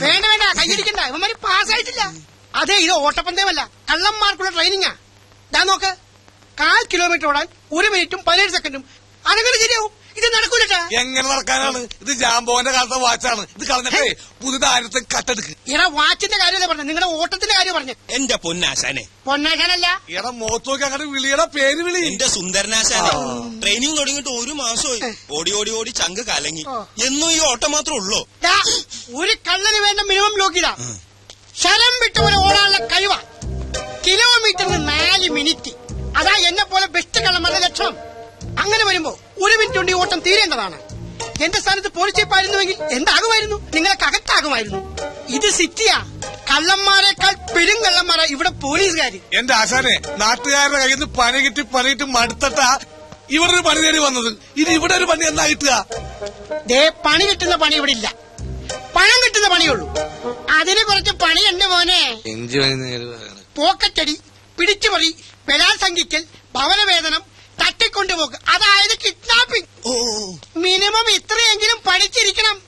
വേണ്ട വേണ്ട, കൈയടിക്കണ്ട. ഇവന്മാര് പാസ്സായിട്ടില്ല. അതെ, ഇത് ഓട്ടപ്പന്തയമല്ല, കള്ളന്മാർക്കുള്ള ട്രെയിനിങ്ങാ. ഞാൻ നോക്ക്, 1/4 കിലോമീറ്റർ ഓടാൻ 1 മിനിറ്റും 17 സെക്കൻഡും. അതെങ്ങനെ ശരിയാവും? ഇത് നടക്കൂലട്ടാ. എങ്ങനെ നടക്കാനാണ്? ഇത് ജാമ്പോന്റെ കാലത്തെ വാച്ചാണ്. ഇത് കളഞ്ഞിട്ടേ പുതുതായിരത്തെ കട്ടെടുക്ക്. ഇറ വാച്ചിന്റെ കാര്യമല്ലേ പറഞ്ഞ, നിങ്ങളുടെ ഓട്ടത്തിന്റെ കാര്യം പറഞ്ഞ. എന്റെ പൊന്നാശാനെ. പൊന്നാശാനല്ല, ഇറ മോത്ത് നോക്കി അങ്ങനെ വിളിയുടെ പേര് വിളി. എന്റെ സുന്ദരനാശാനെ. ട്രെയിനിങ് തുടങ്ങിയിട്ട് 1 മാസമായി. ഓടി ഓടി ഓടി ചങ്ക് കലങ്ങി. എന്നും ഈ ഓട്ടം മാത്രം ഉള്ളൂ. ഒരു കള്ളന് വേണ്ട മിനിമം യോഗ്യത ശരം വിട്ട് പോലെ ഓടാനുള്ള കഴിവ. കിലോമീറ്ററിന് 4 മിനിറ്റ്. അതാ എന്നെ പോലെ ബെസ്റ്റ് കള്ളന്മാരുടെ ലക്ഷണം. അങ്ങനെ വരുമ്പോ 1 മിനിറ്റ് കൊണ്ട് ഈ ഓട്ടം തീരേണ്ടതാണ്. എന്റെ സ്ഥാനത്ത് പോലീസ് ചീപ്പായിരുന്നുവെങ്കിൽ എന്താകുമായിരുന്നു? നിങ്ങൾക്ക് അകത്താകുമായിരുന്നു. ഇത് സിറ്റിയാ. കള്ളന്മാരെക്കാൾ പെരുങ്കള്ളന്മാരാ ഇവിടെ പോലീസുകാര്. എന്റെ ആശാനെ, നാട്ടുകാരുടെ കയ്യിൽ നിന്ന് പണി കിട്ടി മടുത്തട്ടാ ഇവിടെ ഒരു പണി തേടി വന്നത്. ഇനി ഇവിടെ ഒരു പണി എന്നാ കിട്ടുക? ദേ, പണി കിട്ടുന്ന പണി ഇവിടെ ഇല്ല. പണം കിട്ടുന്ന പണിയുള്ളൂ. അതിന് കുറച്ച് പണി എന്റെ മോനെ. പോക്കറ്റടി, പിടിച്ചുപറി, ബലാത്സംഗിക്കൽ, ഭവനവേതനം, തട്ടിക്കൊണ്ടുപോക്ക്, അതായത് കിഡ്നാപ്പിംഗ്. മിനിമം ഇത്രയെങ്കിലും പഠിച്ചിരിക്കണം.